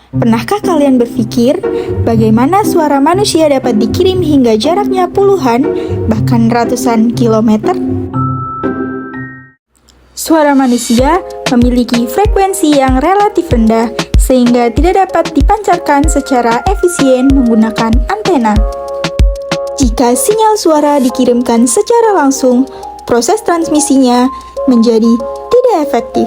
Pernahkah kalian berpikir bagaimana suara manusia dapat dikirim hingga jaraknya puluhan, bahkan ratusan kilometer? Suara manusia memiliki frekuensi yang relatif rendah sehingga tidak dapat dipancarkan secara efisien menggunakan antena. Jika sinyal suara dikirimkan secara langsung, proses transmisinya menjadi tidak efektif.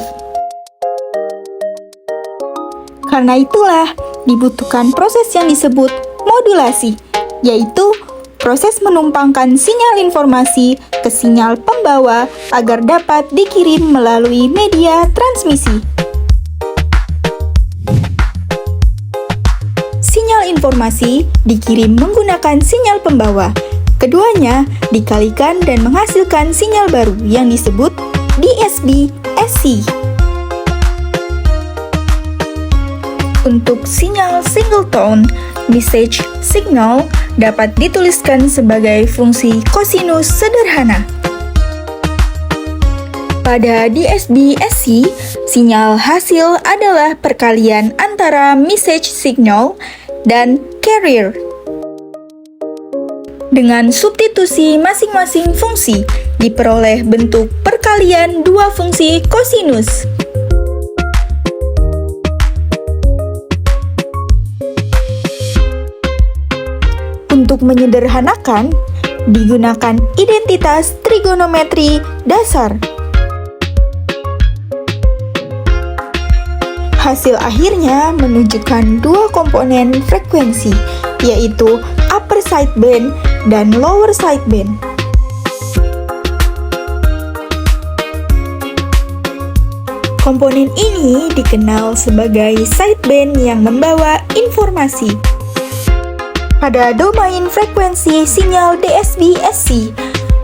Karena itulah dibutuhkan proses yang disebut modulasi, yaitu proses menumpangkan sinyal informasi ke sinyal pembawa agar dapat dikirim melalui media transmisi. Sinyal informasi dikirim menggunakan sinyal pembawa. Keduanya dikalikan dan menghasilkan sinyal baru yang disebut DSB-SC. Untuk sinyal single tone, message signal dapat dituliskan sebagai fungsi kosinus sederhana. Pada DSB-SC, sinyal hasil adalah perkalian antara message signal dan carrier. Dengan substitusi masing-masing fungsi, diperoleh bentuk perkalian dua fungsi kosinus. Untuk menyederhanakan, digunakan identitas trigonometri dasar. Hasil akhirnya menunjukkan dua komponen frekuensi, yaitu upper sideband dan lower sideband. Komponen ini dikenal sebagai sideband yang membawa informasi. Pada domain frekuensi sinyal DSB-SC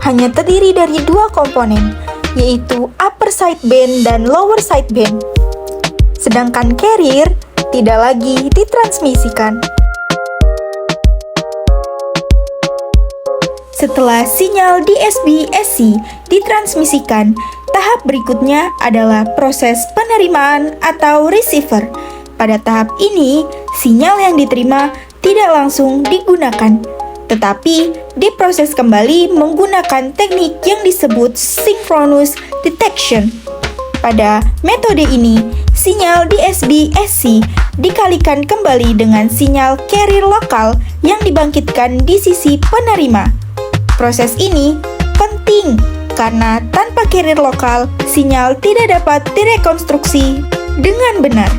hanya terdiri dari dua komponen, yaitu upper sideband dan lower sideband. Sedangkan carrier tidak lagi ditransmisikan. Setelah sinyal DSB-SC ditransmisikan, tahap berikutnya adalah proses penerimaan atau receiver. Pada tahap ini, sinyal yang diterima tidak langsung digunakan, tetapi diproses kembali menggunakan teknik yang disebut synchronous detection. Pada metode ini, sinyal DSB-SC dikalikan kembali dengan sinyal carrier lokal yang dibangkitkan di sisi penerima. Proses ini penting karena tanpa carrier lokal, sinyal tidak dapat direkonstruksi dengan benar.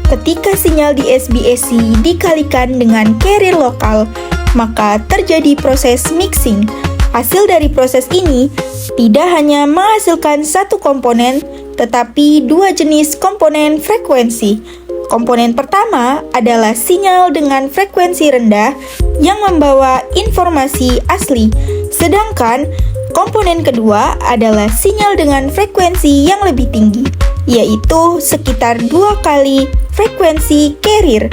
Ketika sinyal DSB-SC dikalikan dengan carrier lokal, maka terjadi proses mixing. Hasil dari proses ini tidak hanya menghasilkan satu komponen, tetapi dua jenis komponen frekuensi. Komponen pertama adalah sinyal dengan frekuensi rendah yang membawa informasi asli, sedangkan komponen kedua adalah sinyal dengan frekuensi yang lebih tinggi, yaitu sekitar 2 kali frekuensi carrier.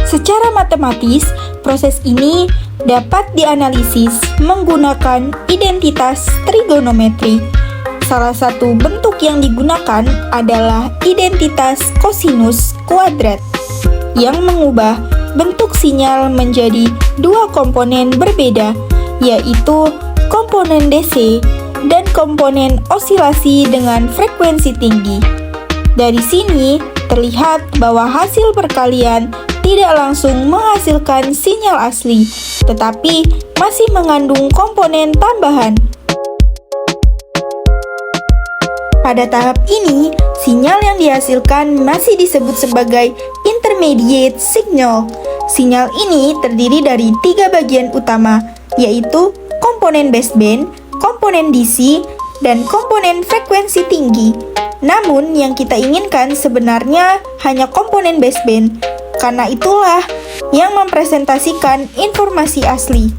Secara matematis, proses ini dapat dianalisis menggunakan identitas trigonometri. Salah satu bentuk yang digunakan adalah identitas kosinus kuadrat yang mengubah bentuk sinyal menjadi dua komponen berbeda, yaitu komponen DC dan komponen osilasi dengan frekuensi tinggi. Dari sini terlihat bahwa hasil perkalian tidak langsung menghasilkan sinyal asli, tetapi masih mengandung komponen tambahan. Pada tahap ini, sinyal yang dihasilkan masih disebut sebagai intermediate signal. Sinyal ini terdiri dari 3 bagian utama, yaitu komponen baseband, komponen DC, dan komponen frekuensi tinggi. Namun, yang kita inginkan sebenarnya hanya komponen baseband, karena itulah yang mempresentasikan informasi asli.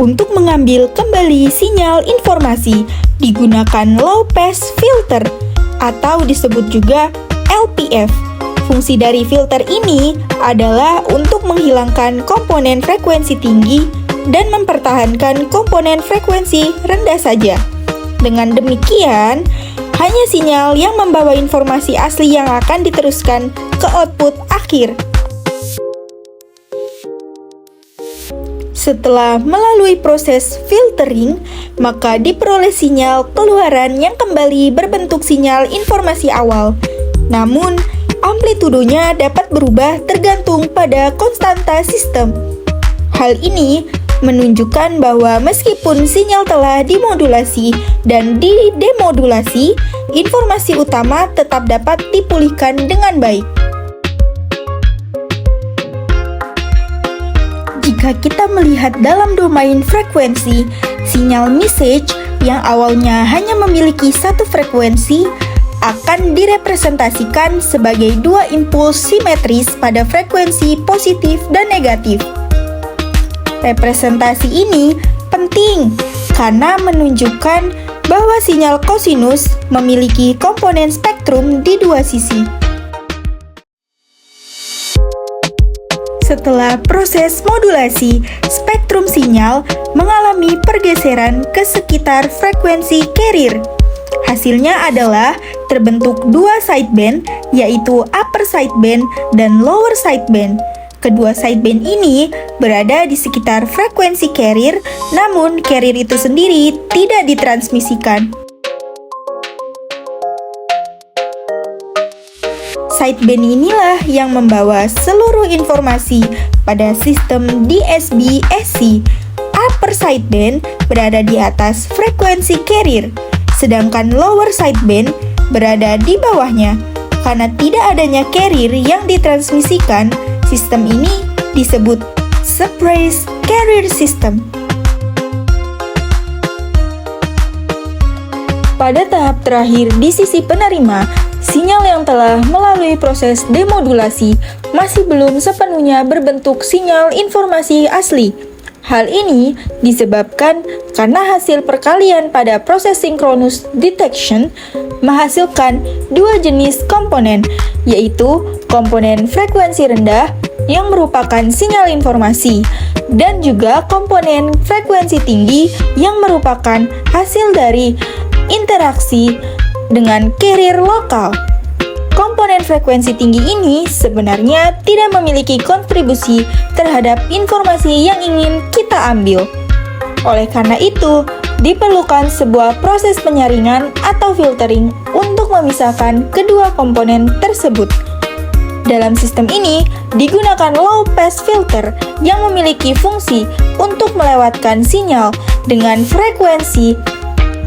Untuk mengambil kembali sinyal informasi, digunakan low pass filter atau disebut juga LPF. Fungsi dari filter ini adalah untuk menghilangkan komponen frekuensi tinggi dan mempertahankan komponen frekuensi rendah saja. Dengan demikian, hanya sinyal yang membawa informasi asli yang akan diteruskan ke output akhir. Setelah melalui proses filtering, maka diperoleh sinyal keluaran yang kembali berbentuk sinyal informasi awal. Namun, amplitudonya dapat berubah tergantung pada konstanta sistem. Hal ini menunjukkan bahwa meskipun sinyal telah dimodulasi dan didemodulasi, informasi utama tetap dapat dipulihkan dengan baik. Jika kita melihat dalam domain frekuensi, sinyal message yang awalnya hanya memiliki satu frekuensi akan direpresentasikan sebagai dua impuls simetris pada frekuensi positif dan negatif. Representasi ini penting karena menunjukkan bahwa sinyal kosinus memiliki komponen spektrum di dua sisi. Setelah proses modulasi, spektrum sinyal mengalami pergeseran ke sekitar frekuensi carrier. Hasilnya adalah terbentuk dua sideband, yaitu upper sideband dan lower sideband. Kedua sideband ini berada di sekitar frekuensi carrier, namun carrier itu sendiri tidak ditransmisikan. Sideband inilah yang membawa seluruh informasi pada sistem DSB-SC. Upper sideband berada di atas frekuensi carrier, sedangkan lower sideband berada di bawahnya. Karena tidak adanya carrier yang ditransmisikan, sistem ini disebut suppressed carrier system. Pada tahap terakhir di sisi penerima, sinyal yang telah melalui proses demodulasi masih belum sepenuhnya berbentuk sinyal informasi asli. Hal ini disebabkan karena hasil perkalian pada proses synchronous detection menghasilkan dua jenis komponen, yaitu komponen frekuensi rendah yang merupakan sinyal informasi, dan juga komponen frekuensi tinggi yang merupakan hasil dari interaksi dengan carrier lokal. Komponen frekuensi tinggi ini sebenarnya tidak memiliki kontribusi terhadap informasi yang ingin kita ambil. Oleh karena itu, diperlukan sebuah proses penyaringan atau filtering untuk memisahkan kedua komponen tersebut. Dalam sistem ini, digunakan low pass filter yang memiliki fungsi untuk melewatkan sinyal dengan frekuensi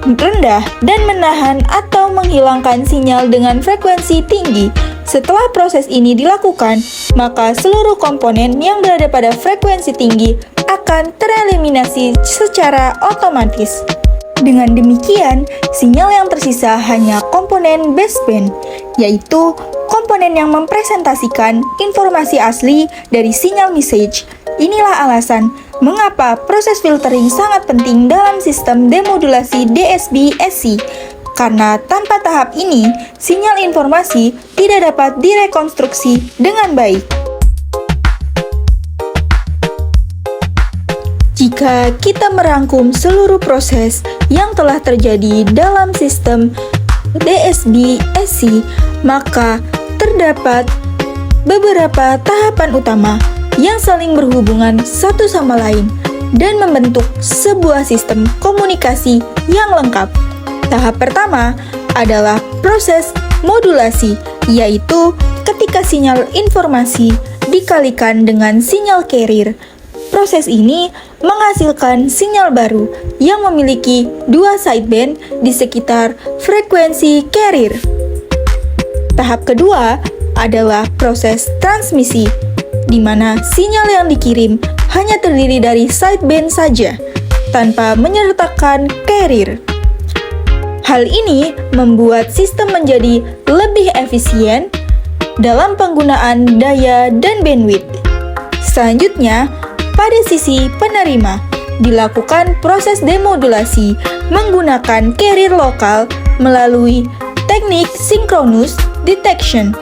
rendah dan menahan atau menghilangkan sinyal dengan frekuensi tinggi. Setelah proses ini dilakukan, maka seluruh komponen yang berada pada frekuensi tinggi akan tereliminasi secara otomatis. Dengan demikian, sinyal yang tersisa hanya komponen baseband, yaitu komponen yang mempresentasikan informasi asli dari sinyal message. Inilah alasan mengapa proses filtering sangat penting dalam sistem demodulasi DSB-SC. Karena tanpa tahap ini, sinyal informasi tidak dapat direkonstruksi dengan baik. Jika kita merangkum seluruh proses yang telah terjadi dalam sistem DSB-SC, maka terdapat beberapa tahapan utama yang saling berhubungan satu sama lain dan membentuk sebuah sistem komunikasi yang lengkap. Tahap pertama adalah proses modulasi, yaitu ketika sinyal informasi dikalikan dengan sinyal carrier. Proses ini menghasilkan sinyal baru yang memiliki dua sideband di sekitar frekuensi carrier. Tahap kedua adalah proses transmisi, di mana sinyal yang dikirim hanya terdiri dari sideband saja, tanpa menyertakan carrier. Hal ini membuat sistem menjadi lebih efisien dalam penggunaan daya dan bandwidth. Selanjutnya, pada sisi penerima, dilakukan proses demodulasi menggunakan carrier lokal melalui teknik synchronous detection.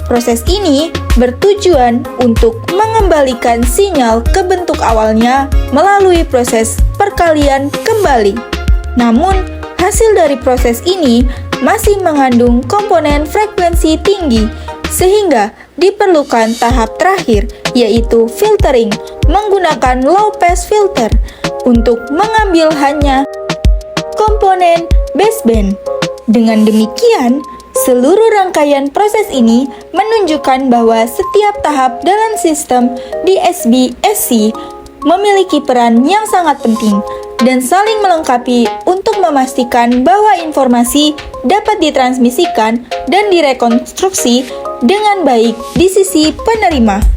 Proses ini bertujuan untuk mengembalikan sinyal ke bentuk awalnya melalui proses perkalian kembali. Namun, hasil dari proses ini masih mengandung komponen frekuensi tinggi, sehingga diperlukan tahap terakhir, yaitu filtering menggunakan low pass filter untuk mengambil hanya komponen baseband. Dengan demikian, seluruh rangkaian proses ini menunjukkan bahwa setiap tahap dalam sistem DSB-SC memiliki peran yang sangat penting dan saling melengkapi untuk memastikan bahwa informasi dapat ditransmisikan dan direkonstruksi dengan baik di sisi penerima.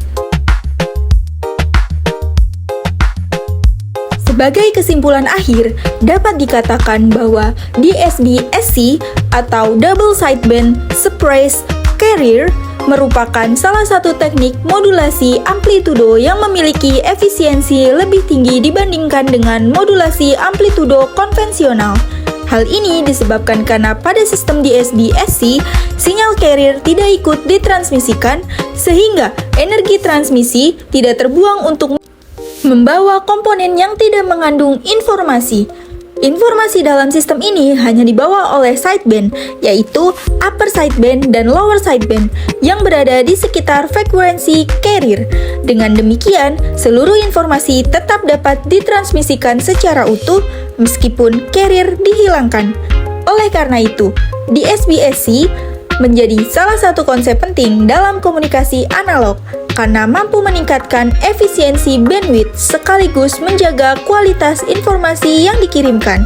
Sebagai kesimpulan akhir, dapat dikatakan bahwa DSB-SC atau Double Sideband Surprise Carrier merupakan salah satu teknik modulasi amplitudo yang memiliki efisiensi lebih tinggi dibandingkan dengan modulasi amplitudo konvensional. Hal ini disebabkan karena pada sistem DSB-SC, sinyal carrier tidak ikut ditransmisikan, sehingga energi transmisi tidak terbuang untuk membawa komponen yang tidak mengandung informasi. Informasi dalam sistem ini hanya dibawa oleh sideband, yaitu upper sideband dan lower sideband yang berada di sekitar frekuensi carrier. Dengan demikian, seluruh informasi tetap dapat ditransmisikan secara utuh meskipun carrier dihilangkan. Oleh karena itu, DSB-SC menjadi salah satu konsep penting dalam komunikasi analog karena mampu meningkatkan efisiensi bandwidth sekaligus menjaga kualitas informasi yang dikirimkan.